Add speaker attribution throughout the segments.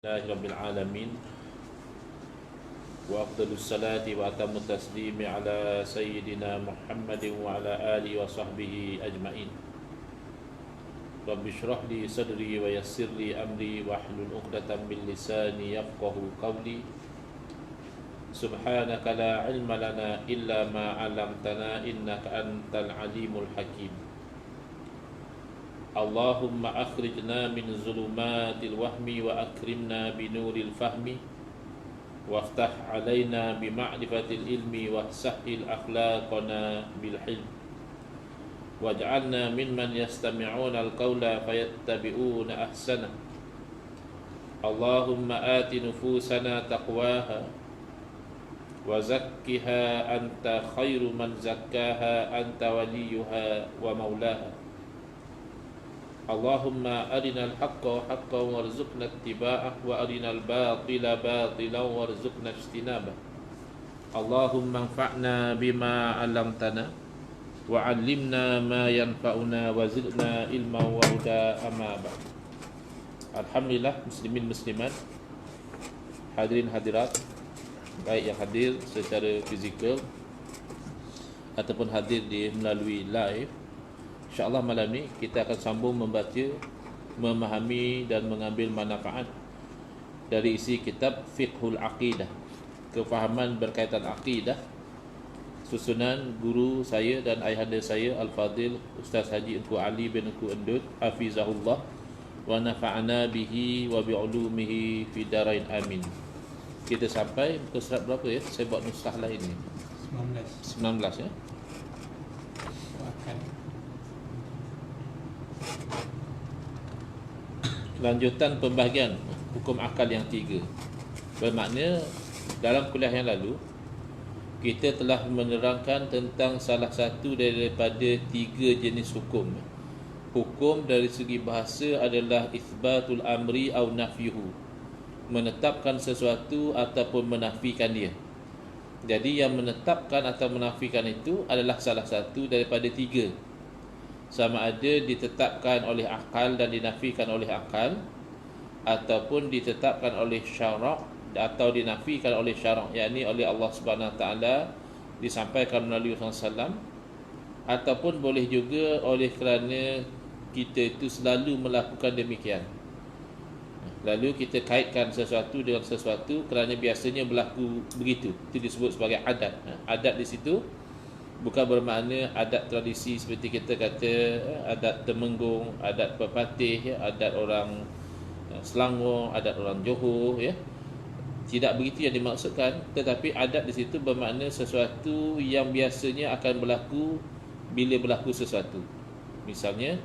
Speaker 1: لله رب العالمين وأفضل الصلاة وأتم التسليم على سيدنا محمد وعلى آله وصحبه أجمعين. رب اشرح لي صدري ويسر لي أمري واحلل عقدة من لساني يفقه قولي. سبحانك لا علم لنا إلا ما علمتنا إنك أنت العليم الحكيم. اللهم أخرجنا من ظلمات الوهم وأكرمنا بنور الفهم وافتح علينا بمعرفة العلم وسهل أخلاقنا بالحلم واجعلنا ممن يستمعون القول فيتبعون أحسنه. اللهم آت نفوسنا تقواها وزكها أنت خير من زكاها أنت وليها ومولاها. اللهم أرنا الحق حقا وارزقنا اتباعه وأرنا الباطل باطلا وارزقنا اجتنابه. اللهم انفعنا بما علمتنا وعلمنا ما ينفعنا وزدنا علما وهدى. أما بعد. Alhamdulillah, muslimin muslimat, hadirin hadirat, baik yang hadir secara fizikal ataupun hadir di melalui live. InsyaAllah malam ni kita akan sambung membaca, memahami dan mengambil manfaat dari isi kitab Fiqhul Aqidah, kefahaman berkaitan akidah, susunan guru saya dan ayahanda saya Al-Fadil Ustaz Haji Engku Ali bin Engku Endut Hafizahullah wa nafa'ana bihi wa bi'ulumihi fi darain amin. Kita sampai ke surat berapa ya? Saya buat nuskhah lain ni 19 ya. Lanjutan pembahagian hukum akal yang 3. Bermakna dalam kuliah yang lalu kita telah menerangkan tentang salah satu daripada 3 jenis hukum. Hukum dari segi bahasa adalah itsbatul amri au nafyuhu, menetapkan sesuatu ataupun menafikan dia. Jadi yang menetapkan atau menafikan itu adalah salah satu daripada 3. Sama ada ditetapkan oleh akal dan dinafikan oleh akal, ataupun ditetapkan oleh syarak atau dinafikan oleh syarak, yakni oleh Allah Subhanahu Taala, disampaikan melalui Rasulullah SAW, ataupun boleh juga oleh kerana kita itu selalu melakukan demikian. Lalu kita kaitkan sesuatu dengan sesuatu kerana biasanya berlaku begitu. Itu disebut sebagai adat. Adat di situ bukan bermakna adat tradisi seperti kita kata adat Temenggung, adat Pepatih, adat orang Selangor, adat orang Johor ya. Tidak begitu yang dimaksudkan, tetapi adat di situ bermakna sesuatu yang biasanya akan berlaku bila berlaku sesuatu. Misalnya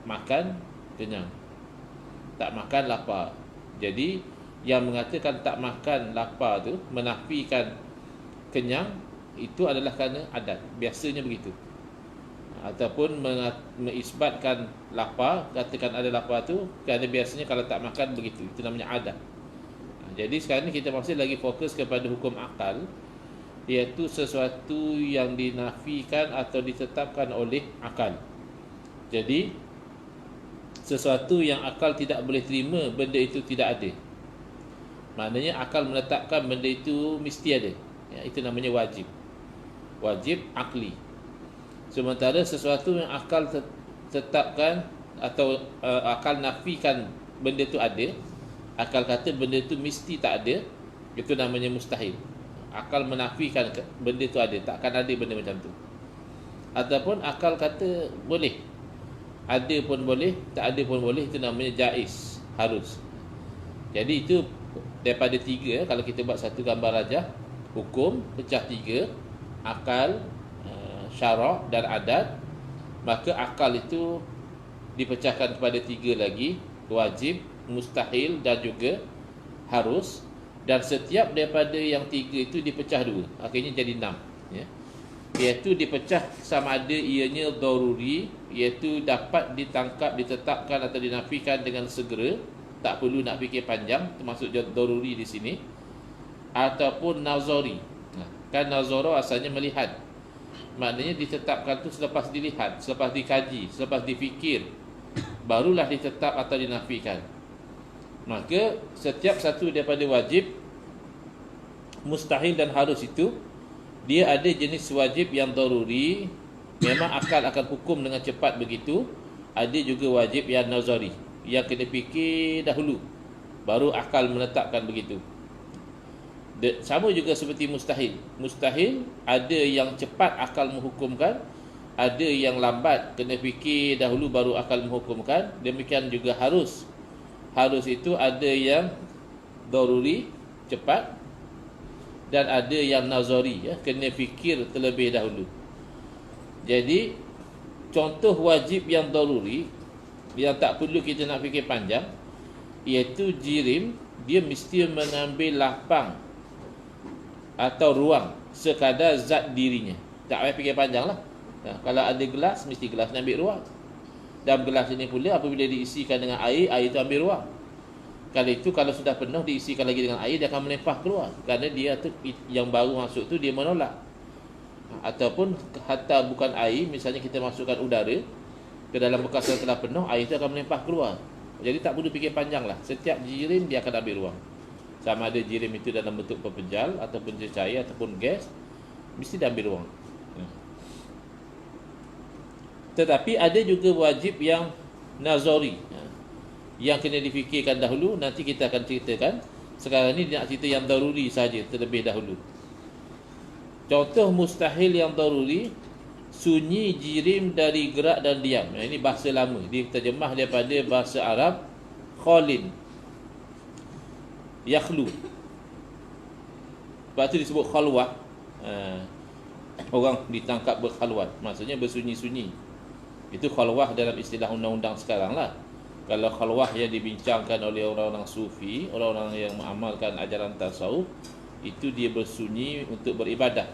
Speaker 1: makan kenyang, tak makan lapar. Jadi yang mengatakan tak makan lapar tu menafikan kenyang, itu adalah kerana adat, biasanya begitu. Ataupun mengisbatkan lapar, katakan ada lapar tu kerana biasanya kalau tak makan begitu, itu namanya adat. Jadi sekarang ni kita masih lagi fokus kepada hukum akal, iaitu sesuatu yang dinafikan atau ditetapkan oleh akal. Jadi sesuatu yang akal tidak boleh terima, benda itu tidak ada. Maknanya akal menetapkan benda itu mesti ada ya, itu namanya wajib. Wajib akli. Sementara sesuatu yang akal tetapkan atau akal nafikan benda itu ada, akal kata benda itu mesti tak ada, itu namanya mustahil. Akal menafikan benda itu ada, takkan ada benda macam tu. Ataupun akal kata boleh, ada pun boleh, tak ada pun boleh, itu namanya jaiz, harus. Jadi itu daripada 3, kalau kita buat satu gambar rajah, hukum pecah 3, akal, syarak dan adat. Maka akal itu dipecahkan kepada 3 lagi, wajib, mustahil dan juga harus. Dan setiap daripada yang 3 itu dipecah 2, akhirnya jadi 6 ya. Iaitu dipecah sama ada ianya daruri, iaitu dapat ditangkap, ditetapkan atau dinafikan dengan segera, tak perlu nak fikir panjang, termasuk daruri di sini. Ataupun nazari. Kan nazara asalnya melihat, maknanya ditetapkan tu selepas dilihat, selepas dikaji, selepas difikir, barulah ditetap atau dinafikan. Maka setiap satu daripada wajib, mustahil dan harus itu, dia ada jenis wajib yang daruri, memang akal akan hukum dengan cepat begitu. Ada juga wajib yang nazari, yang kena fikir dahulu baru akal menetapkan begitu. Sama juga seperti mustahil. Mustahil ada yang cepat akal menghukumkan, ada yang lambat kena fikir dahulu baru akal menghukumkan. Demikian juga harus. Harus itu ada yang daruri, cepat, dan ada yang nazari, kena fikir terlebih dahulu. Jadi contoh wajib yang daruri, yang tak perlu kita nak fikir panjang, iaitu jirim, dia mesti mengambil lapang atau ruang sekadar zat dirinya. Tak payah fikir panjang lah. Kalau ada gelas, mesti gelas nak ambil ruang. Dalam gelas ini pula, apabila diisikan dengan air, air itu ambil ruang. Kalau itu, kalau sudah penuh, diisikan lagi dengan air, dia akan melempah keluar. Kerana dia tu, yang baru masuk tu, dia menolak. Ataupun hatta bukan air, misalnya kita masukkan udara ke dalam bekas yang telah penuh, air itu akan melempah keluar. Jadi tak perlu fikir panjang lah. Setiap jirim dia akan ambil ruang. Sama ada jirim itu dalam bentuk pepejal, ataupun cecair, ataupun gas, mesti dia ambil ruang. Tetapi ada juga wajib yang nazari, yang kena difikirkan dahulu. Nanti kita akan ceritakan. Sekarang ni nak cerita yang daruri saja terlebih dahulu. Contoh mustahil yang daruri, sunyi jirim dari gerak dan diam. Ini bahasa lama, diterjemah daripada bahasa Arab khalin, yakhlu. Lepas tu disebut khalwah. Orang ditangkap berkhalwat, maksudnya bersunyi-sunyi. Itu khalwah dalam istilah undang-undang sekarang lah. Kalau khalwah yang dibincangkan oleh orang-orang sufi, orang-orang yang mengamalkan ajaran tasawuf, itu dia bersunyi untuk beribadah.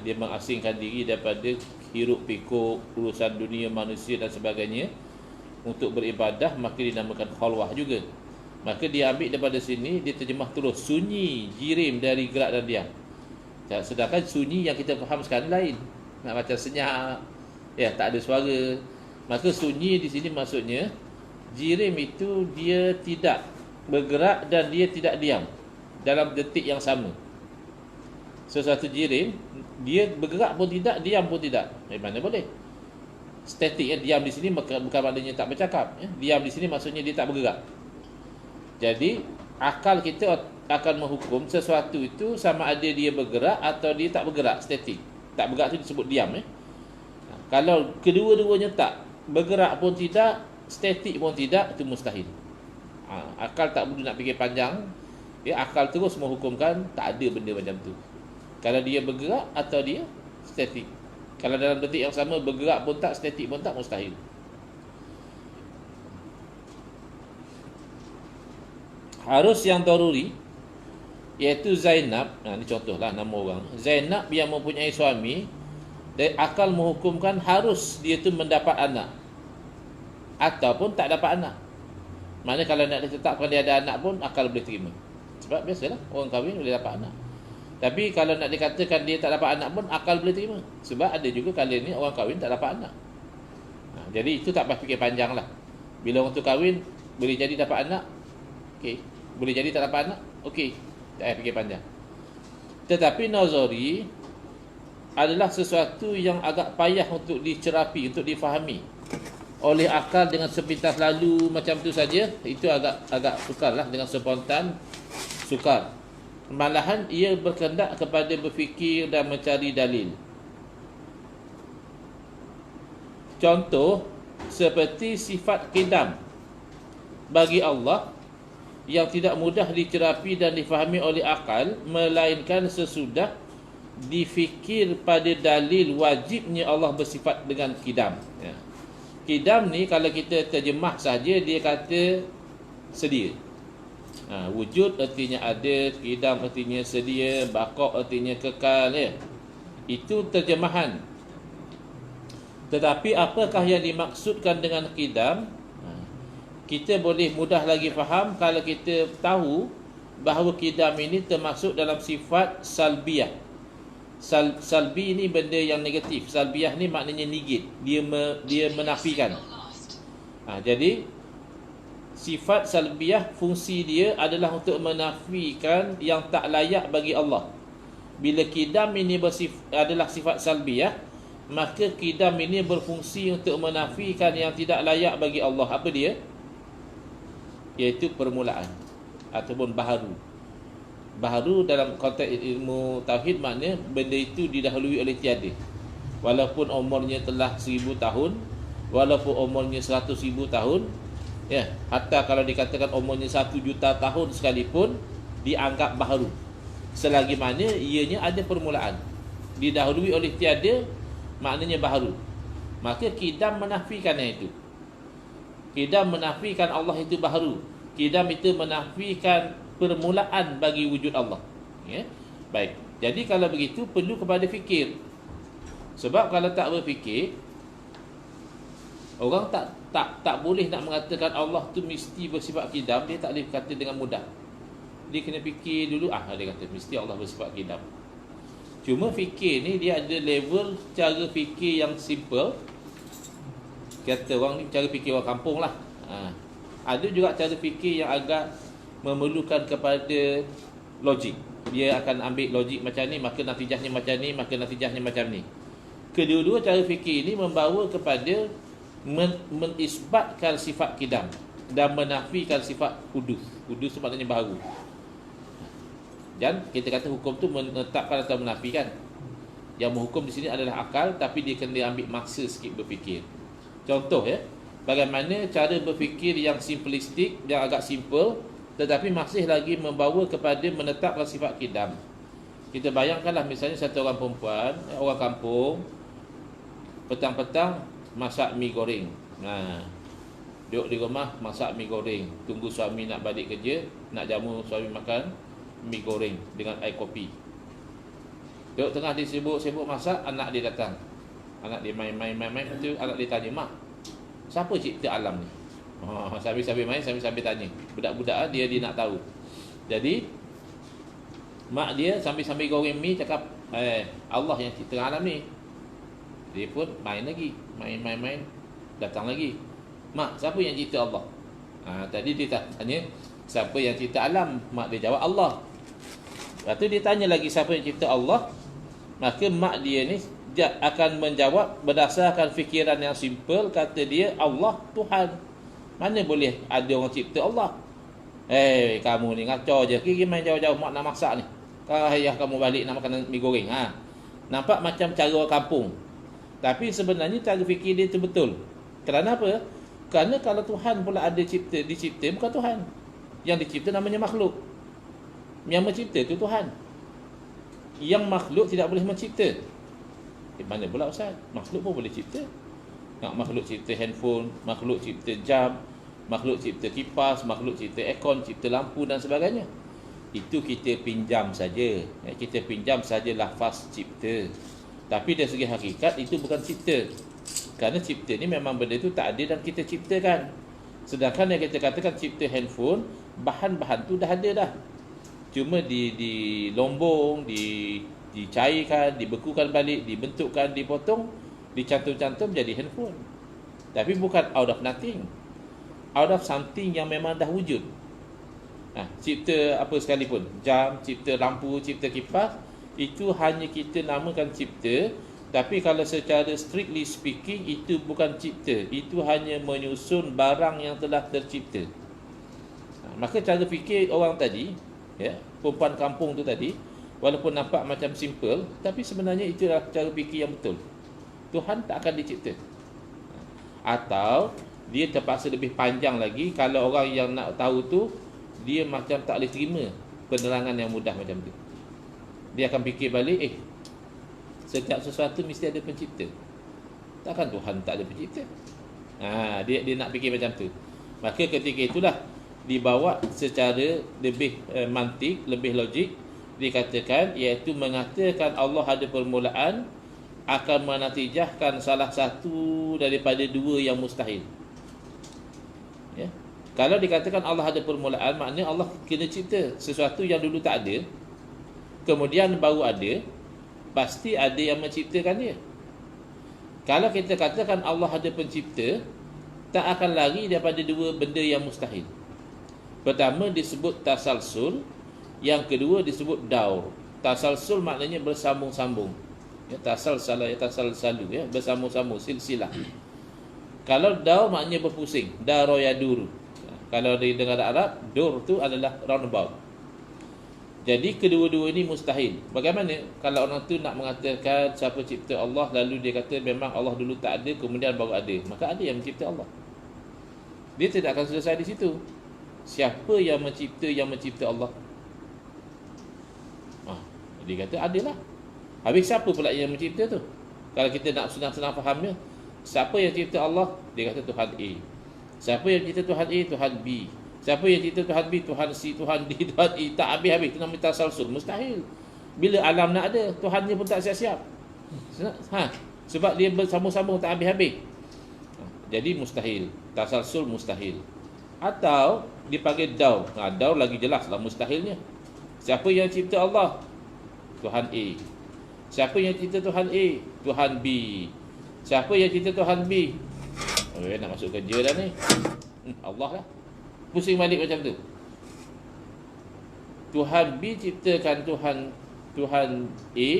Speaker 1: Dia mengasingkan diri daripada hiruk pikuk urusan dunia manusia dan sebagainya untuk beribadah, maka dinamakan khalwah juga. Maka dia ambil daripada sini, dia terjemah terus sunyi jirim dari gerak dan diam. Sedangkan sunyi yang kita faham sekarang lain, macam senyap, tak ada suara. Maka sunyi di sini maksudnya jirim itu dia tidak bergerak dan dia tidak diam dalam detik yang sama. Sesuatu jirim, dia bergerak pun tidak, diam pun tidak. Mana boleh? Statik, diam di sini bukan maknanya tak bercakap. Diam di sini maksudnya dia tak bergerak. Jadi akal kita akan menghukum sesuatu itu sama ada dia bergerak atau dia tak bergerak, statik. Tak bergerak itu disebut diam. Kalau kedua-duanya tak, bergerak pun tidak, statik pun tidak, itu mustahil. Akal tak perlu nak fikir panjang. Akal terus menghukumkan tak ada benda macam tu. Kalau dia bergerak atau dia statik. Kalau dalam detik yang sama bergerak pun tak, statik pun tak, mustahil. Harus yang daruri, iaitu Zainab. Ini contohlah nama orang. Zainab yang mempunyai suami, dan akal menghukumkan harus dia tu mendapat anak ataupun tak dapat anak. Maknanya kalau nak ditetapkan dia ada anak pun akal boleh terima. Sebab biasalah orang kahwin boleh dapat anak. Tapi kalau nak dikatakan dia tak dapat anak pun akal boleh terima. Sebab ada juga kali ni orang kahwin tak dapat anak. Jadi itu tak payah fikir panjang lah. Bila orang tu kahwin, boleh jadi dapat anak, okey. Boleh jadi tak dapat anak, okey. Tak payah fikir panjang. Tetapi nazari adalah sesuatu yang agak payah untuk dicerapi, untuk difahami oleh akal dengan sepintas lalu macam tu saja. Itu agak sukarlah, dengan spontan sukar. Malahan ia berkehendak kepada berfikir dan mencari dalil. Contoh seperti sifat qidam bagi Allah yang tidak mudah dicerapi dan difahami oleh akal, melainkan sesudah difikir pada dalil wajibnya Allah bersifat dengan qidam. Qidam ni kalau kita terjemah saja, dia kata sedia. Wujud artinya ada, qidam artinya sedia, baqa artinya kekal, Itu terjemahan. Tetapi apakah yang dimaksudkan dengan qidam? Kita boleh mudah lagi faham kalau kita tahu bahawa qidam ini termasuk dalam sifat salbiyah. Salbi ni benda yang negatif. Salbiyah ni maknanya negate. Dia menafikan. Jadi sifat salbiyah fungsi dia adalah untuk menafikan yang tak layak bagi Allah. Bila kidam ini adalah sifat salbiyah, maka kidam ini berfungsi untuk menafikan yang tidak layak bagi Allah. Apa dia? Iaitu permulaan ataupun baharu. Baharu dalam konteks ilmu tauhid maknanya benda itu didahului oleh tiada. Walaupun umurnya telah 1000 tahun, walaupun umurnya 100,000 tahun, ya, hatta kalau dikatakan umurnya 1 juta tahun sekalipun dianggap baharu. Selagi mana ianya ada permulaan, didahului oleh tiada, maknanya baharu. Maka kidam menafikan yang itu. Kidam menafikan Allah itu baharu. Kidam itu menafikan permulaan bagi wujud Allah. Ya? Baik. Jadi kalau begitu perlu kepada fikir. Sebab kalau tak berfikir, orang tak boleh nak mengatakan Allah tu mesti bersifat kidam. Dia tak boleh kata dengan mudah. Dia kena fikir dulu. Dia kata mesti Allah bersifat kidam. Cuma fikir ni dia ada level cara fikir yang simple. Kata orang ni cara fikir orang kampung lah. Ada juga cara fikir yang agak memerlukan kepada logik. Dia akan ambil logik macam ni, maka natijahnya macam ni, maka natijahnya macam ni. Kedua-dua cara fikir ini membawa kepada menisbatkan sifat kidam dan menafikan sifat hudus. Hudus itu maknanya baharu. Dan kita kata hukum tu menetapkan atau menafikan. Yang menghukum di sini adalah akal, tapi dia kena ambil masa sikit berfikir. Contoh ya, bagaimana cara berfikir yang simplistik, yang agak simple, tetapi masih lagi membawa kepada menetapkan sifat kidam. Kita bayangkanlah misalnya satu orang perempuan, orang kampung, petang-petang masak mi goreng. Duduk di rumah masak mi goreng, tunggu suami nak balik kerja, nak jamu suami makan mi goreng dengan air kopi. Duduk tengah dia sibuk masak, anak dia datang. Anak dia main. Lepas tu anak dia tanya, "Mak, siapa cipta alam ni?" Sambil main, sambil tanya. Budak-budak dia nak tahu. Jadi mak dia sambil goreng mi cakap, Allah yang cipta alam ni. Dia pun main lagi. Main. Datang lagi. "Mak, siapa yang cipta Allah?" Tadi dia tanya siapa yang cipta alam. Mak dia jawab Allah. Lepas tu dia tanya lagi siapa yang cipta Allah. Maka mak dia ni dia akan menjawab berdasarkan fikiran yang simple. Kata dia, Allah Tuhan. Mana boleh ada orang cipta Allah? Kamu ni ngaco je. Kira main jauh-jauh mak nak masak ni. Kalau ayah kamu balik nak makan mi goreng. Nampak macam cara orang kampung. Tapi sebenarnya cara fikir dia tu betul. Kerana apa? Kerana kalau Tuhan pula ada dicipta, bukan Tuhan. Yang dicipta namanya makhluk. Yang mencipta tu Tuhan. Yang makhluk tidak boleh mencipta. Mana pula Ustaz? Makhluk pun boleh cipta. Makhluk cipta handphone, makhluk cipta jam, makhluk cipta kipas, makhluk cipta aircon, cipta lampu dan sebagainya. Itu kita pinjam saja. Kita pinjam saja lafaz cipta. Tapi dari segi hakikat itu bukan cipta. Kerana cipta ni memang benda tu tak ada dan kita ciptakan. Sedangkan yang kita katakan cipta handphone, bahan-bahan tu dah ada dah. Cuma dilombong, dicairkan, dibekukan balik, dibentukkan, dipotong, dicantum-cantum jadi handphone. Tapi bukan out of nothing. Out of something yang memang dah wujud. Cipta apa sekalipun, jam, cipta lampu, cipta kipas, itu hanya kita namakan cipta. Tapi kalau secara strictly speaking, itu bukan cipta. Itu hanya menyusun barang yang telah tercipta. Maka cara fikir orang tadi, perempuan kampung tu tadi, walaupun nampak macam simple, tapi sebenarnya itulah cara fikir yang betul. Tuhan tak akan dicipta. Atau dia terpaksa lebih panjang lagi. Kalau orang yang nak tahu tu, dia macam tak boleh terima penerangan yang mudah macam tu. Dia akan fikir balik, setiap sesuatu mesti ada pencipta. Takkan Tuhan tak ada pencipta? Dia nak fikir macam tu. Maka ketika itulah dibawa secara lebih mantik, lebih logik, dikatakan, iaitu mengatakan Allah ada permulaan akan menatijahkan salah satu daripada dua yang mustahil. Kalau dikatakan Allah ada permulaan, maknanya Allah kena cipta sesuatu yang dulu tak ada, kemudian baru ada. Pasti ada yang menciptakan dia. Kalau kita katakan Allah ada pencipta, tak akan lari daripada dua benda yang mustahil. Pertama disebut tasalsul, yang kedua disebut daur. Tasalsul maknanya bersambung-sambung. Ya, tasalsalu ya, bersambung-sambung, silsilah. Kalau daur maknanya berpusing, daro yaduru. Kalau di negara Arab, dur tu adalah roundabout. Jadi kedua-dua ini mustahil. Bagaimana kalau orang tu nak mengatakan siapa cipta Allah, lalu dia kata memang Allah dulu tak ada, kemudian baru ada. Maka ada yang mencipta Allah. Dia tidak akan selesai di situ. Siapa yang mencipta Allah? Dia kata adalah. Habis siapa pula yang mencipta tu? Kalau kita nak senang-senang fahamnya, siapa yang cipta Allah? Dia kata Tuhan A. Siapa yang cipta Tuhan A? Tuhan B. Siapa yang cipta Tuhan B? Tuhan C, Tuhan D, Tuhan E. Tak habis-habis. Itu namanya tasalsul. Mustahil. Bila alam nak ada, Tuhannya pun tak siap-siap. Sebab dia bersambung-sambung tak habis-habis. Jadi mustahil. Tasalsul mustahil. Atau dipanggil daur. Daur lagi jelas lah mustahilnya. Siapa yang cipta Allah? Tuhan A. Siapa yang cipta Tuhan A? Tuhan B. Siapa yang cipta Tuhan B? Nak masuk kerja dah ni. Allah lah. Pusing balik macam tu. Tuhan B ciptakan Tuhan A.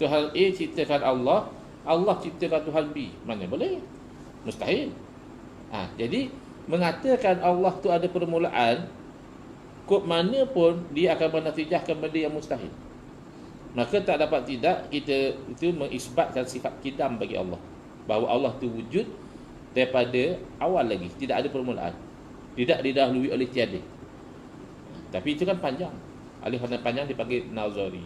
Speaker 1: Tuhan A ciptakan Allah. Allah ciptakan Tuhan B. Mana boleh? Mustahil. Jadi mengatakan Allah tu ada permulaan, kod mana pun dia akan menatijahkan benda yang mustahil. Maka tak dapat tidak kita itu mengisbatkan sifat kidam bagi Allah, bahawa Allah tu wujud daripada awal lagi, tidak ada permulaan, tidak didahului oleh tiada. Tapi itu kan panjang. Alih kerana panjang dipanggil nazari.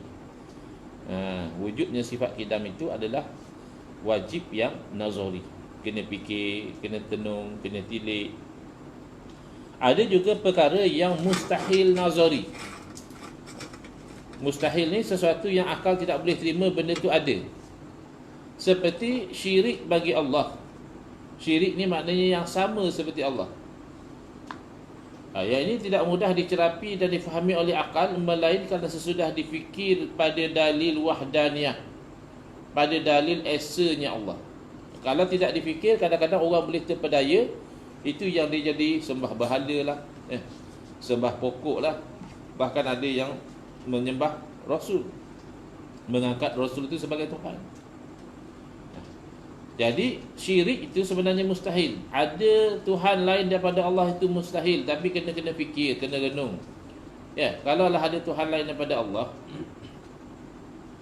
Speaker 1: Wujudnya sifat kidam itu adalah wajib yang nazari. Kena fikir, kena tenung, kena tilik. Ada juga perkara yang mustahil nazari. Mustahil ni sesuatu yang akal tidak boleh terima benda tu ada. Seperti syirik bagi Allah. Syirik ni maknanya yang sama seperti Allah. Yang ini tidak mudah dicerapi dan difahami oleh akal, melainkan sesudah difikir pada dalil wahdaniyah, pada dalil esanya Allah. Kalau tidak difikir, kadang-kadang orang boleh terpedaya. Itu yang dia jadi sembah berhala lah, sembah pokok lah. Bahkan ada yang menyembah Rasul, mengangkat Rasul itu sebagai Tuhan. Jadi syirik itu sebenarnya mustahil. Ada Tuhan lain daripada Allah itu mustahil, tapi kena fikir, kena renung. Kalau lah ada Tuhan lain daripada Allah,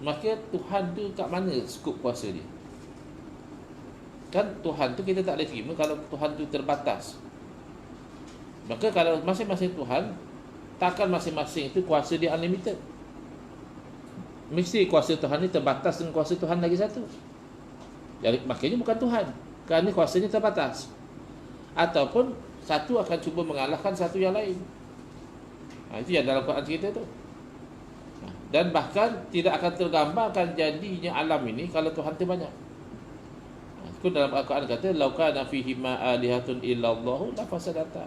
Speaker 1: maka Tuhan tu kat mana skop kuasa dia? Kan Tuhan tu kita tak boleh terima kalau Tuhan tu terbatas. Maka kalau masing-masing Tuhan, takkan masing-masing itu kuasa dia unlimited. Mesti kuasa Tuhan ni terbatas dengan kuasa Tuhan lagi satu. Jadi maknanya bukan Tuhan, kerana kuasanya terbatas. Ataupun satu akan cuba mengalahkan satu yang lain. Itu yang dalam Quran cerita tu. Dan bahkan tidak akan tergambarkan jadinya alam ini kalau Tuhan tu banyak. Dalam Al-Quran kata lau kana fihi ma alihatun illallah la fasadata.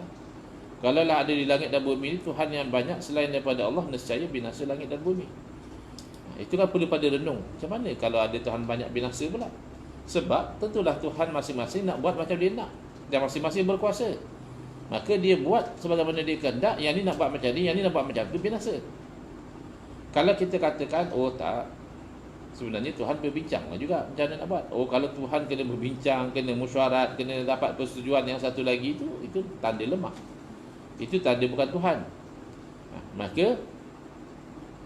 Speaker 1: Kalaulah ada di langit dan bumi ini Tuhan yang banyak selain daripada Allah, nescaya binasa langit dan bumi. Itu kan perlu pada renung. Macam mana kalau ada Tuhan banyak binasa pula? Sebab tentulah Tuhan masing-masing nak buat macam dia nak, dan masing-masing berkuasa. Maka dia buat sebagaimana dia kehendak. Yang ni nak buat macam ni, yang ni nak buat macam tu, binasa. Kalau kita katakan tak, sebenarnya Tuhan berbincang juga macam mana nak buat. Kalau Tuhan kena berbincang, kena mesyuarat, kena dapat persetujuan yang satu lagi, itu tanda lemah. Itu tanda bukan Tuhan. Maka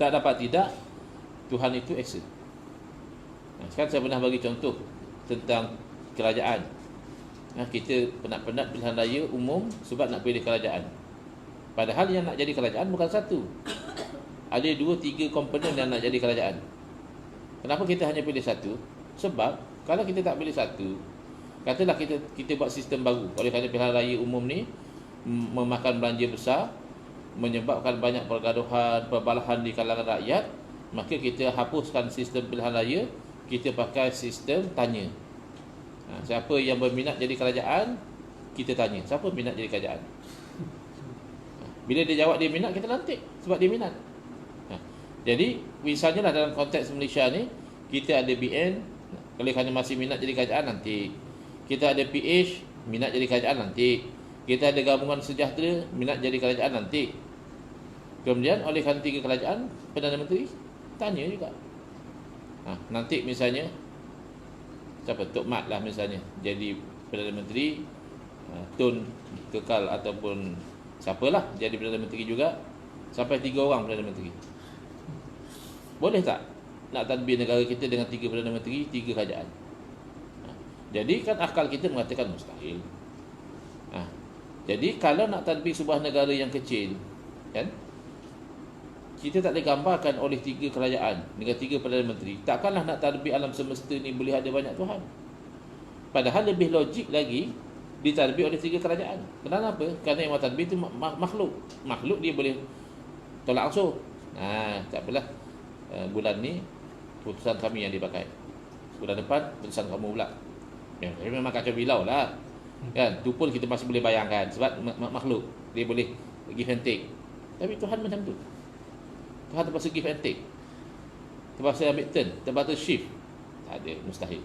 Speaker 1: tak dapat tidak, Tuhan itu esa. Sekarang saya pernah bagi contoh tentang kerajaan. Kita penat-penat pilihan raya umum sebab nak pilih kerajaan. Padahal yang nak jadi kerajaan bukan satu. Ada 2-3 komponen yang nak jadi kerajaan. Kenapa kita hanya pilih satu? Sebab kalau kita tak pilih satu, katalah kita buat sistem baru. Oleh kerana pilihan raya umum ni memakan belanja besar, menyebabkan banyak pergaduhan, perbalahan di kalangan rakyat, maka kita hapuskan sistem pilihan raya, kita pakai sistem tanya. Siapa yang berminat jadi kerajaan, kita tanya, siapa minat jadi kerajaan? Bila dia jawab dia minat, kita lantik sebab dia minat. Jadi misalnya lah dalam konteks Malaysia ni, kita ada BN, kalau kerana masih minat jadi kerajaan nanti. Kita ada PH, minat jadi kerajaan nanti. Kita ada gabungan sejahtera, minat jadi kerajaan nanti. Kemudian oleh kerana 3 kerajaan, Perdana Menteri tanya juga. Nanti misalnya siapa, Tok Mat lah misalnya jadi Perdana Menteri, Tun kekal ataupun siapalah jadi Perdana Menteri juga, sampai 3 orang Perdana Menteri. Boleh tak nak tadbir negara kita dengan 3 Perdana Menteri, 3 kerajaan? Jadi kan akal kita mengatakan mustahil. Jadi kalau nak tadbir sebuah negara yang kecil, kan, kita tak boleh gambarkan oleh 3 kerajaan dengan 3 Perdana Menteri. Takkanlah nak tadbir alam semesta ni boleh ada banyak Tuhan. Padahal lebih logik lagi ditadbir oleh 3 kerajaan. Kenapa? Kerana yang tadbir itu makhluk. Makhluk dia boleh tolak ansur. Tak apalah. Bulan ni putusan kami yang dipakai. Bulan depan putusan kamu pula. Memang kacau bilau lah. Kan? Itu pun kita masih boleh bayangkan. Sebab makhluk dia boleh give and take. Tapi Tuhan macam tu. Tuhan terpaksa give and take, terpaksa ambil turn, terpaksa shift. Tak ada, mustahil.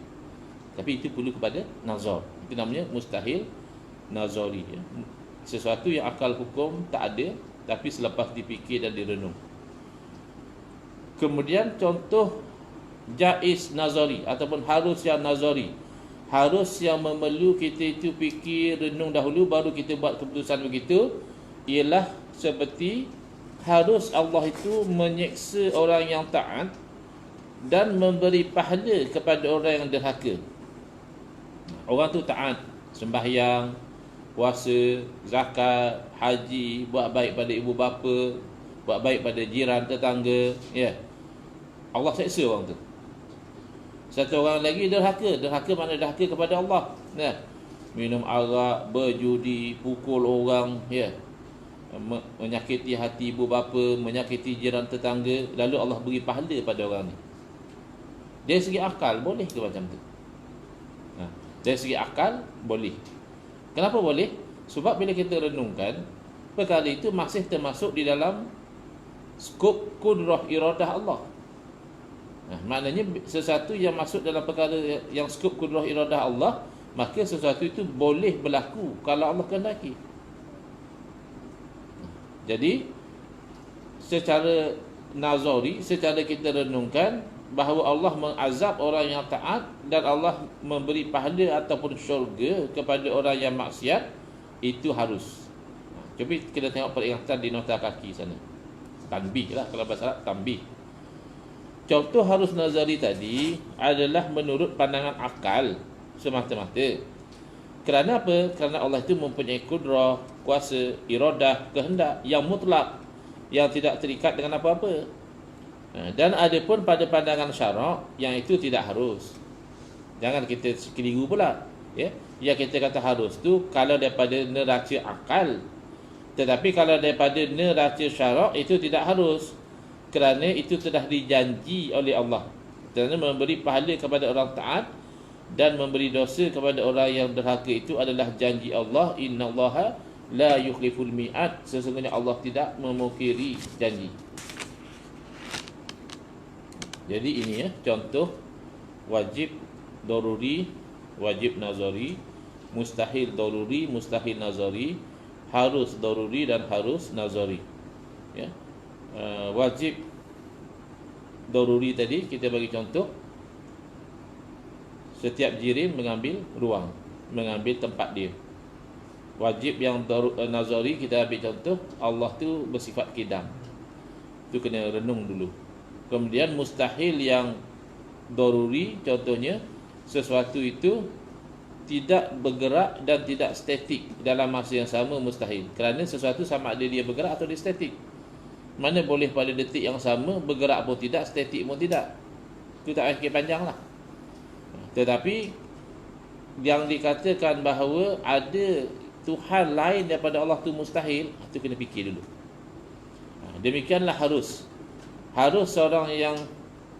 Speaker 1: Tapi itu perlu kepada nazar. Itu namanya mustahil nazari, ya. Sesuatu yang akal hukum tak ada, tapi selepas dipikir dan direnung. Kemudian contoh jaiz nazari ataupun harus yang nazari. Harus yang memerlu kita itu fikir, renung dahulu baru kita buat keputusan begitu, ialah seperti harus Allah itu menyeksa orang yang taat dan memberi pahala kepada orang yang derhaka. Orang tu taat, sembahyang, puasa, zakat, haji, buat baik pada ibu bapa, buat baik pada jiran, tetangga, ya. Allah seksa orang tu. Satu orang lagi derhaka. Derhaka makna derhaka kepada Allah. Nah, minum arak, berjudi, pukul orang, ya. Menyakiti hati ibu bapa, menyakiti jiran tetangga, lalu Allah beri pahala pada orang ni. Dari segi akal boleh ke macam tu? Dari segi akal boleh. Kenapa boleh? Sebab bila kita renungkan, perkara itu masih termasuk di dalam skop kudrah iradah Allah. Maknanya sesuatu yang masuk dalam perkara yang skop kudrah iradah Allah, maka sesuatu itu boleh berlaku kalau Allah kehendaki. Jadi secara nazari, secara kita renungkan bahawa Allah mengazab orang yang taat dan Allah memberi pahala ataupun syurga kepada orang yang maksiat, itu harus. Cuba kita tengok peringatan di nota kaki sana. Tanbih lah, kalau bahasa Arab tanbih. Contoh harus nazari tadi adalah menurut pandangan akal semata-mata. Kerana apa? Kerana Allah itu mempunyai kudrah, kuasa, iradah, kehendak yang mutlak, yang tidak terikat dengan apa-apa. Dan ada pun pada pandangan syarak yang itu tidak harus. Jangan kita keliru pula, ya. Yang kita kata harus tu kalau daripada neraca akal. Tetapi kalau daripada neraca syarak itu tidak harus. Kerana itu telah dijanji oleh Allah. Kerana memberi pahala kepada orang taat dan memberi dosa kepada orang yang derhaka itu adalah janji Allah. Innallaha la yukhliful mi'ad. Sesungguhnya Allah tidak memungkiri janji. Jadi ini, ya, contoh wajib daruri, wajib nazari, mustahil daruri, mustahil nazari, harus daruri dan harus nazari, ya. Wajib daruri tadi kita bagi contoh, setiap jirim mengambil ruang, mengambil tempat dia. Wajib yang nazari kita ambil contoh, Allah tu bersifat kidam. Itu kena renung dulu. Kemudian mustahil yang daruri, contohnya sesuatu itu tidak bergerak dan tidak statik dalam masa yang sama, mustahil. Kerana sesuatu sama ada dia bergerak atau dia statik. Mana boleh pada detik yang sama bergerak pun tidak, statik pun tidak. Itu tak payah fikir panjang lah. Tetapi yang dikatakan bahawa ada Tuhan lain daripada Allah tu mustahil, itu kena fikir dulu. Demikianlah harus. Harus seorang yang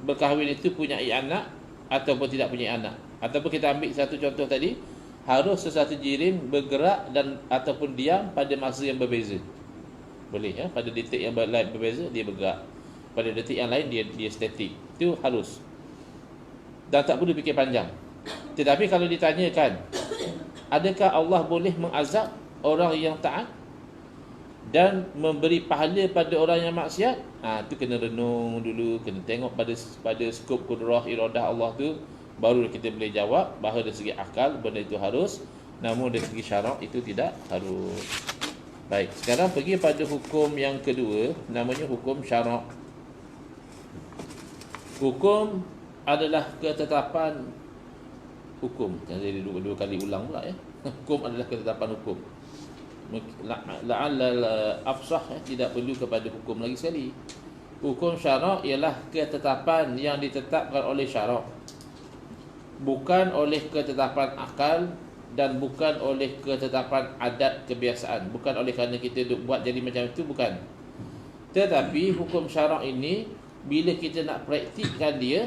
Speaker 1: berkahwin itu punya anak ataupun tidak punya anak. Ataupun kita ambil satu contoh tadi, harus sesuatu jirim bergerak dan ataupun diam pada masa yang berbeza. Boleh, ya, pada detik yang berbeza dia bergerak, pada detik yang lain dia statik. Itu harus. Dan tak perlu fikir panjang. Tetapi kalau ditanyakan Adakah Allah boleh mengazab orang yang taat dan memberi pahala pada orang yang maksiat? Tu kena renung dulu, kena tengok pada skop kudrah iradah Allah tu, baru kita boleh jawab bahawa dari segi akal benda itu harus, namun dari segi syarak itu tidak harus. Baik, sekarang pergi pada hukum yang kedua, namanya hukum syarak. Hukum adalah ketetapan hukum. Jadi dua kali ulang pula ya. Hukum adalah ketetapan hukum. La'allal afsah tidak perlu kepada hukum lagi sekali. Hukum syarak ialah ketetapan yang ditetapkan oleh syarak, bukan oleh ketetapan akal dan bukan oleh ketetapan adat kebiasaan. Bukan oleh kerana kita buat jadi macam itu, bukan. Tetapi hukum syarak ini bila kita nak praktikkan dia,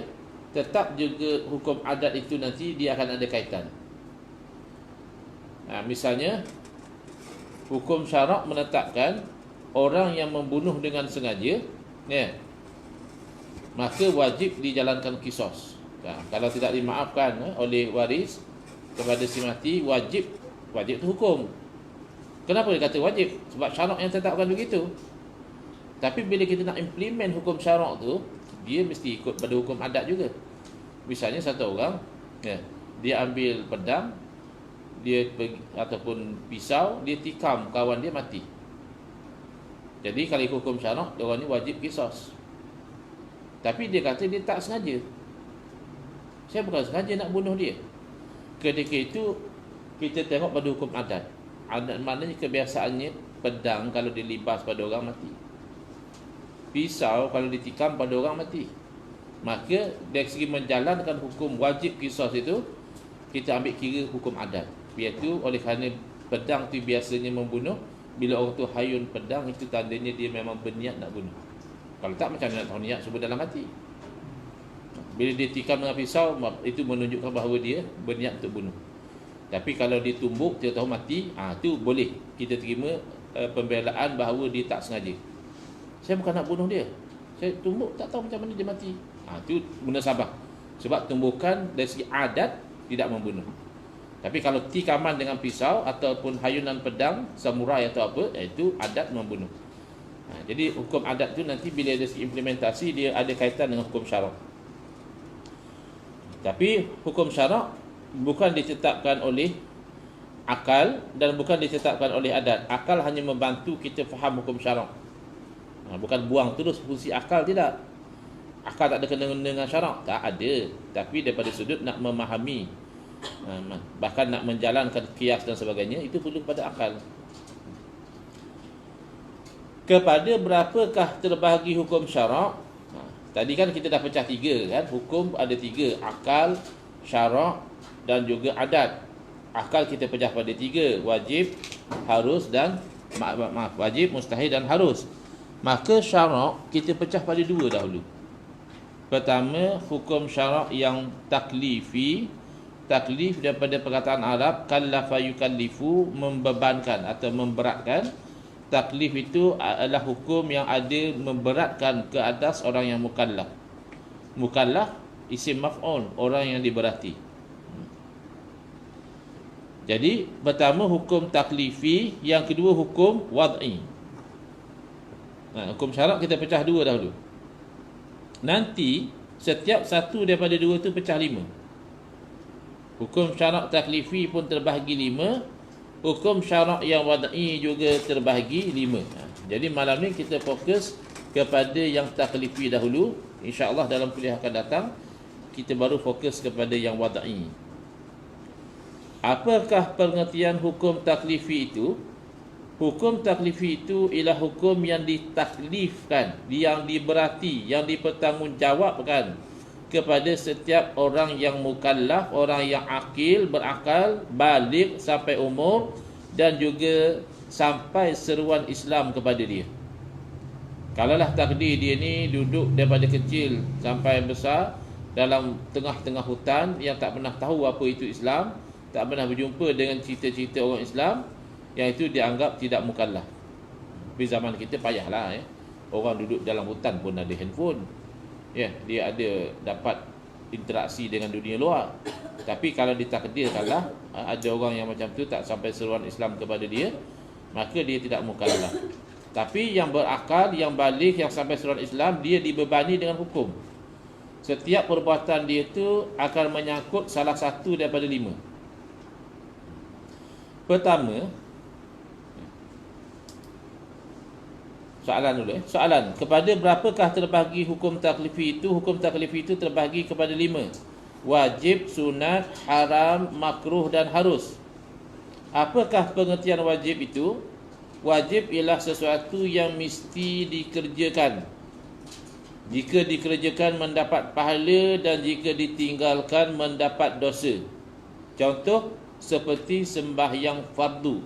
Speaker 1: tetap juga hukum adat itu nanti dia akan ada kaitan. Misalnya hukum syarak menetapkan orang yang membunuh dengan sengaja, maka wajib dijalankan kisos. Kalau tidak dimaafkan oleh waris kepada si mati, wajib itu hukum. Kenapa dia kata wajib? Sebab syarak yang tetapkan begitu. Tapi bila kita nak implement hukum syarak tu, dia mesti ikut pada hukum adat juga. Misalnya satu orang, dia ambil pedang, dia ataupun pisau, dia tikam kawan dia mati. Jadi kalau ikut hukum syarak, orang ni wajib kisos. Tapi dia kata dia tak sengaja. Saya bukan sengaja nak bunuh dia. Ketika itu kita tengok pada hukum adat. Adat maknanya kebiasaannya pedang kalau dilibas pada orang mati, pisau kalau ditikam pada orang mati. Maka dari segi menjalankan hukum wajib kisos itu, kita ambil kira hukum adat. Iaitu oleh kerana pedang tu biasanya membunuh, bila orang tu hayun pedang, itu tandanya dia memang berniat nak bunuh. Kalau tak, macam mana nak tahu niat semua dalam hati? Bila dia tikam dengan pisau, itu menunjukkan bahawa dia berniat untuk bunuh. Tapi kalau dia tumbuk, dia tahu mati, tu boleh kita terima pembelaan bahawa dia tak sengaja. Saya bukan nak bunuh dia, saya tumbuk, tak tahu macam mana dia mati. Itu munasabah. Sebab tumbukan dari segi adat tidak membunuh. Tapi kalau tikaman dengan pisau ataupun hayunan pedang, samurai atau apa, itu adat membunuh. Jadi hukum adat tu nanti bila ada segi implementasi, dia ada kaitan dengan hukum syarak. Tapi hukum syarak bukan ditetapkan oleh akal dan bukan ditetapkan oleh adat. Akal hanya membantu kita faham hukum syarak. Bukan buang terus fungsi akal, tidak. Akal tak ada kena-kena dengan syarak, tak ada. Tapi daripada sudut nak memahami, bahkan nak menjalankan qiyas dan sebagainya, itu perlu kepada akal. Kepada berapakah terbahagi hukum syarak? Tadi kan kita dah pecah tiga kan. Hukum ada tiga, akal, syarak dan juga adat. Akal kita pecah pada tiga, wajib, harus dan wajib, mustahil dan harus. Maka syarak kita pecah pada dua dahulu. Pertama, hukum syarak yang taklifi. Taklif daripada perkataan Arab kallafa yukallifu, membebankan atau memberatkan. Taklif itu adalah hukum yang ada memberatkan ke atas orang yang mukallaf. Mukallaf isim maf'ul, orang yang diberati. Jadi pertama hukum taklifi, yang kedua hukum wad'i. Hukum syarak kita pecah dua dahulu. Nanti setiap satu daripada dua itu pecah lima. Hukum syarak taklifi pun terbahagi lima. Hukum syarak yang wad'i juga terbahagi lima. Jadi malam ni kita fokus kepada yang taklifi dahulu. InsyaAllah dalam kuliah akan datang kita baru fokus kepada yang wad'i. Apakah pengertian hukum taklifi itu? Hukum taklifi itu ialah hukum yang ditaklifkan, yang diberati, yang dipertanggungjawabkan kepada setiap orang yang mukallaf, orang yang akil, berakal, balik sampai umur, dan juga sampai seruan Islam kepada dia. Kalaulah takdir dia ni duduk daripada kecil sampai besar dalam tengah-tengah hutan yang tak pernah tahu apa itu Islam, tak pernah berjumpa dengan cerita-cerita orang Islam, yang itu dianggap tidak mukallaf. Di zaman kita payahlah ya. Orang duduk dalam hutan pun ada handphone. Dia ada dapat interaksi dengan dunia luar. Tapi kalau ditakdirkanlah ada orang yang macam tu tak sampai seruan Islam kepada dia, maka dia tidak mukallaf. Tapi yang berakal, yang baligh, yang sampai seruan Islam, dia dibebani dengan hukum. Setiap perbuatan dia itu akan menyangkut salah satu daripada 5. Pertama, soalan dulu. Soalan, kepada berapakah terbahagi hukum taklifi itu? Hukum taklifi itu terbahagi kepada 5. Wajib, sunat, haram, makruh dan harus. Apakah pengertian wajib itu? Wajib ialah sesuatu yang mesti dikerjakan. Jika dikerjakan mendapat pahala, dan jika ditinggalkan mendapat dosa. Contoh seperti sembahyang fardu.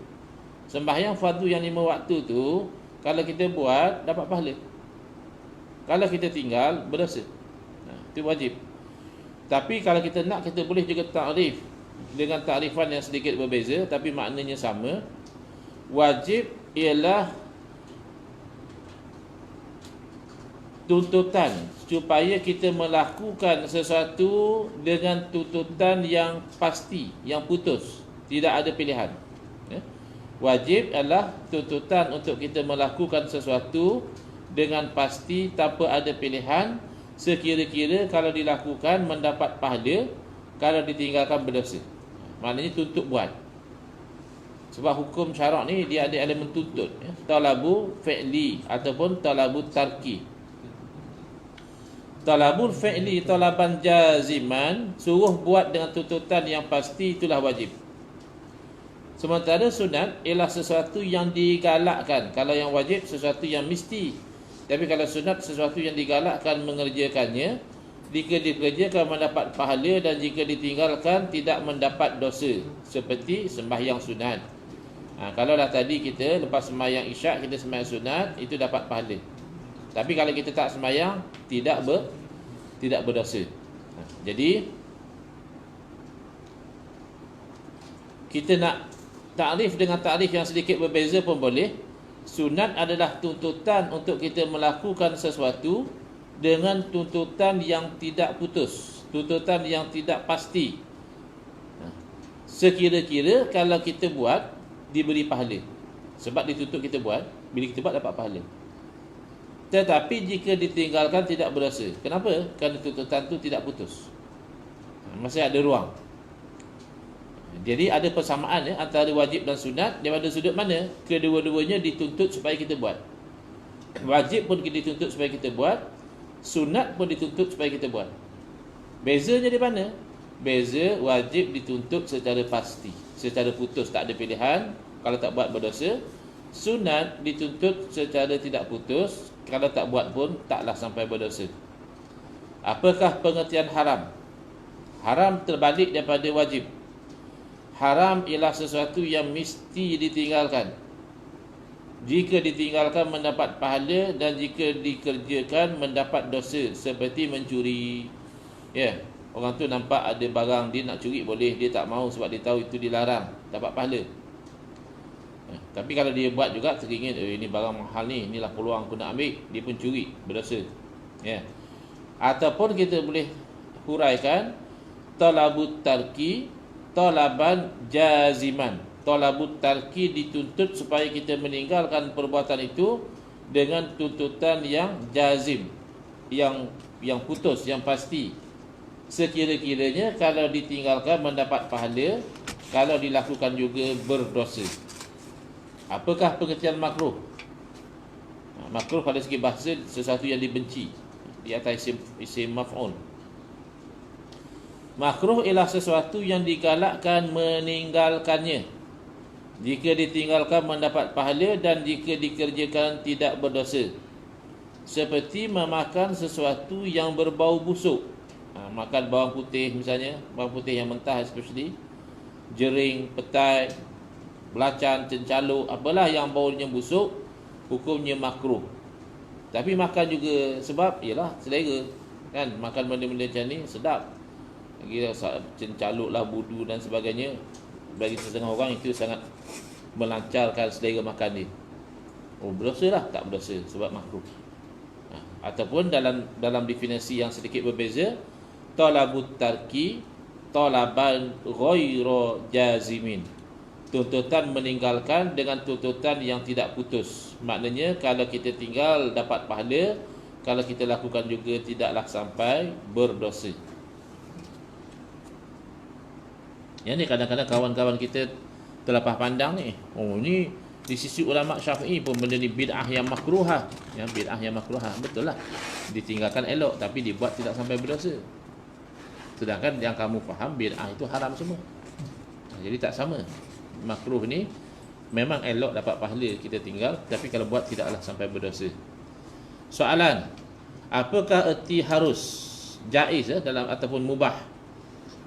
Speaker 1: Sembahyang fardu yang 5 waktu tu, kalau kita buat dapat pahala, kalau kita tinggal berdosa. Itu wajib. Tapi kalau kita nak, kita boleh juga takrif dengan takrifan yang sedikit berbeza, tapi maknanya sama. Wajib ialah tuntutan supaya kita melakukan sesuatu dengan tuntutan yang pasti, yang putus, tidak ada pilihan. Wajib adalah tuntutan untuk kita melakukan sesuatu dengan pasti, tanpa ada pilihan, sekira-kira kalau dilakukan mendapat pahala, kalau ditinggalkan berdosa. Maknanya tuntut buat. Sebab hukum syarak ni dia ada elemen tuntut, talabu fi'li ataupun talabu tarki. Talabul fi'li, talaban jaziman, suruh buat dengan tuntutan yang pasti, itulah wajib. Sementara sunat ialah sesuatu yang digalakkan. Kalau yang wajib sesuatu yang mesti, tapi kalau sunat sesuatu yang digalakkan mengerjakannya. Jika dikerjakan mendapat pahala, dan jika ditinggalkan tidak mendapat dosa, seperti sembahyang sunat. Kalau dah tadi kita lepas sembahyang isyak kita sembahyang sunat, itu dapat pahala. Tapi kalau kita tak sembahyang, tidak berdosa. Jadi kita nak takrif dengan takrif yang sedikit berbeza pun boleh. Sunat adalah tuntutan untuk kita melakukan sesuatu dengan tuntutan yang tidak putus, tuntutan yang tidak pasti. Sekira-kira kalau kita buat, diberi pahala. Sebab dituntut kita buat, bila kita buat dapat pahala. Tetapi jika ditinggalkan tidak berdosa. Kenapa? Kerana tuntutan itu tidak putus, masih ada ruang. Jadi ada persamaan antara wajib dan sunat. Daripada sudut mana? Kedua-duanya dituntut supaya kita buat. Wajib pun dituntut supaya kita buat, sunat pun dituntut supaya kita buat. Bezanya di mana? Beza, wajib dituntut secara pasti, secara putus, tak ada pilihan, kalau tak buat berdosa. Sunat dituntut secara tidak putus, kalau tak buat pun taklah sampai berdosa. Apakah pengertian haram? Haram terbalik daripada wajib. Haram ialah sesuatu yang mesti ditinggalkan. Jika ditinggalkan mendapat pahala, dan jika dikerjakan mendapat dosa, seperti mencuri. Orang tu nampak ada barang dia nak curi boleh, dia tak mau sebab dia tahu itu dilarang, dapat pahala. Tapi kalau dia buat juga teringin, ini barang mahal ni, inilah peluang aku nak ambil, dia pun curi, berdosa. Ataupun kita boleh huraikan talabut tarki, talaban jaziman. Talabut tarki dituntut supaya kita meninggalkan perbuatan itu dengan tuntutan yang jazim, yang putus, yang pasti. Sekira-kiranya kalau ditinggalkan mendapat pahala, kalau dilakukan juga berdosa. Apakah pengertian makruh? Makruh pada segi bahasa sesuatu yang dibenci, di atas isim maf'ul. Makruh ialah sesuatu yang digalakkan meninggalkannya. Jika ditinggalkan mendapat pahala, dan jika dikerjakan tidak berdosa. Seperti memakan sesuatu yang berbau busuk. Makan bawang putih misalnya, bawang putih yang mentah especially, jering, petai, belacan, cencaluk, apalah yang baunya busuk, hukumnya makruh. Tapi makan juga sebab ialah selera, kan? Makan benda-benda macam ni sedap. Lagi cencaluk lah, budu dan sebagainya, bagi setengah orang itu sangat melancarkan selera makan dia. Berdosa lah? Tak berdosa sebab makruh. Ataupun dalam definisi yang sedikit berbeza, talabut tarki, talaban ghairu jazimin. Tuntutan meninggalkan dengan tuntutan yang tidak putus. Maknanya kalau kita tinggal dapat pahala, kalau kita lakukan juga tidaklah sampai berdosa. Yang ni kadang-kadang kawan-kawan kita terlepas pandang ni. Oh ni di sisi ulama Syafi'i pun benda ni bid'ah yang makruhah. Ya, bid'ah yang makruhah. Betul lah. Ditinggalkan elok tapi dibuat tidak sampai berdosa. Sedangkan yang kamu faham bid'ah itu haram semua. Jadi tak sama. Makruh ni memang elok dapat pahala kita tinggal, tapi kalau buat tidaklah sampai berdosa. Soalan, apakah erti harus, jaiz dalam ataupun mubah?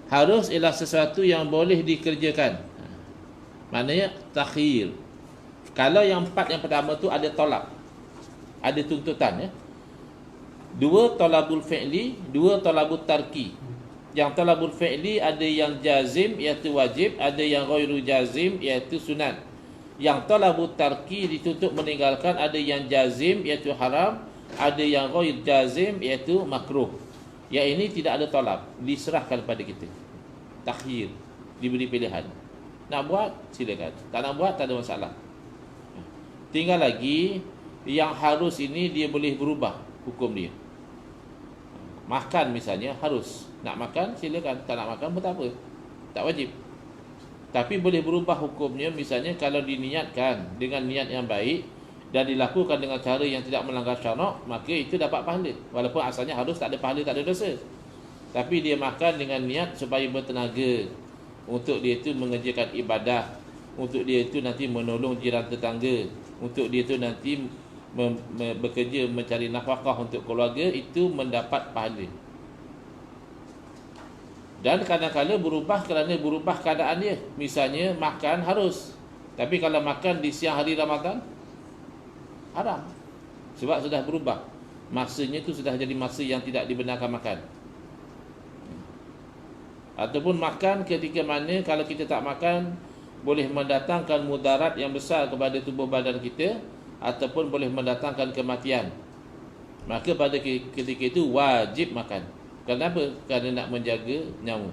Speaker 1: Harus ialah sesuatu yang boleh dikerjakan. Maknanya takhir. Kalau yang empat yang pertama tu ada tolak, ada tuntutan ya. Dua talabul fi'li, dua talabul tarki. Yang talabul fi'li ada yang jazim iaitu wajib, ada yang ghairu jazim iaitu sunat. Yang talabul tarki dituntut meninggalkan ada yang jazim iaitu haram, ada yang ghairu jazim iaitu makruh. Yang ini tidak ada talab, diserahkan kepada kita. Takhir, diberi pilihan. Nak buat silakan, tak nak buat tak ada masalah. Tinggal lagi yang harus ini dia boleh berubah hukum dia. Makan misalnya harus, nak makan silakan, tak nak makan pun tak apa, tak wajib. Tapi boleh berubah hukumnya. Misalnya kalau diniatkan dengan niat yang baik dan dilakukan dengan cara yang tidak melanggar syarak, maka itu dapat pahala. Walaupun asalnya harus, tak ada pahala, tak ada dosa. Tapi dia makan dengan niat supaya bertenaga, untuk dia itu mengerjakan ibadah, untuk dia itu nanti menolong jiran tetangga, untuk dia itu nanti bekerja mencari nafkah untuk keluarga, itu mendapat pahala. Dan kadang-kadang berubah kerana berubah keadaan dia. Misalnya makan harus, tapi kalau makan di siang hari Ramadan haram, sebab sudah berubah. Masanya itu sudah jadi masa yang tidak dibenarkan makan. Ataupun makan ketika mana kalau kita tak makan boleh mendatangkan mudarat yang besar kepada tubuh badan kita, ataupun boleh mendatangkan kematian. Maka pada ketika itu wajib makan. Kenapa? Kerana nak menjaga nyawa.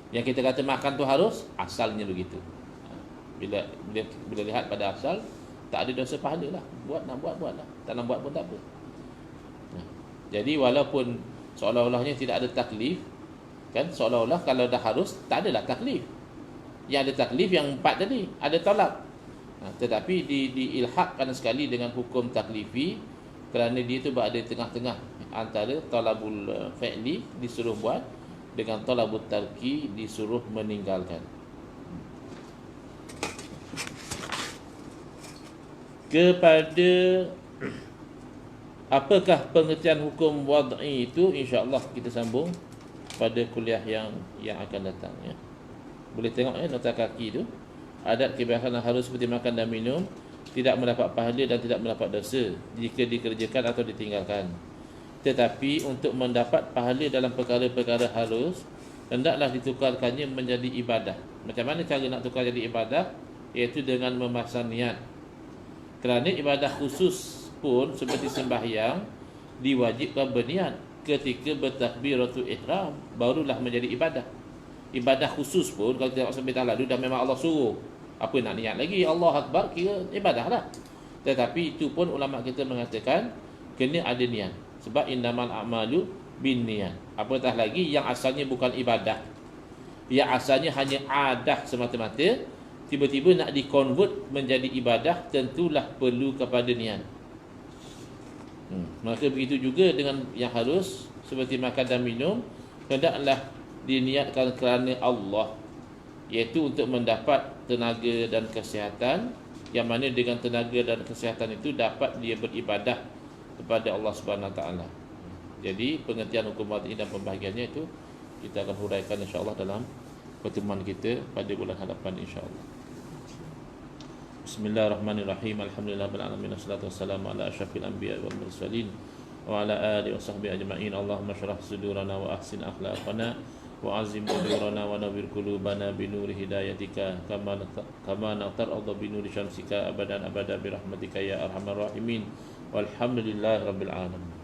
Speaker 1: Yang kita kata makan tu harus, asalnya begitu. Bila lihat pada asal, tak ada dosa pahala lah. Buat nak buat, buatlah. Tak nak buat pun tak apa. Jadi walaupun seolah-olahnya tidak ada taklif, kan, seolah-olah kalau dah harus, tak adalah taklif. Yang ada taklif yang empat tadi, ada tolak. Tetapi diilhaqkan sekali dengan hukum taklifi, kerana dia tu berada tengah-tengah antara talabul fi'li disuruh buat dengan talabul tarki disuruh meninggalkan. Kepada apakah pengertian hukum wad'i itu, insya-Allah kita sambung pada kuliah yang akan datang ya. Boleh tengok ya nota kaki tu. Adat kebiasaan harus seperti makan dan minum, tidak mendapat pahala dan tidak mendapat dosa jika dikerjakan atau ditinggalkan. Tetapi untuk mendapat pahala dalam perkara-perkara harus, hendaklah ditukarkannya menjadi ibadah. Macam mana cara nak tukar jadi ibadah? Iaitu dengan memasang niat. Kerana ibadah khusus pun seperti sembahyang diwajibkan berniat ketika bertakbiratul ihram, barulah menjadi ibadah. Ibadah khusus pun kalau tidak sampai lalu dah memang Allah suruh, apa nak niat lagi? Allah Akbar kira ibadah lah. Tetapi itu pun ulama kita mengatakan kena ada niat, sebab innamal a'malu binniyat. Apatah lagi yang asalnya bukan ibadah, yang asalnya hanya adah semata-mata, tiba-tiba nak dikonvert menjadi ibadah, tentulah perlu kepada niat. Maka begitu juga dengan yang harus seperti makan dan minum, hendaklah diniatkan kerana Allah, iaitu untuk mendapat tenaga dan kesihatan, yang mana dengan tenaga dan kesihatan itu dapat dia beribadah kepada Allah Subhanahu Wa Taala. Jadi pengertian hukum wad'i dan pembahagiannya itu kita akan huraikan insya-Allah dalam pertemuan kita pada bulan hadapan insya-Allah. Bismillahirrahmanirrahim. Alhamdulillahirabbil alamin. Wassalatu wassalamu ala asyrafil anbiya'i wal mursalin wa ala alihi washabbihi ajma'in. Allahumma shrah sudurana wa ahsin akhlaqana wa azim udurana wa nawwir qulubana bi nuri hidayatika kama natar'adha bi nuri syamsika abadan abada bi rahmatika ya arhamar rahimin. Walhamdulillahirabbil alamin.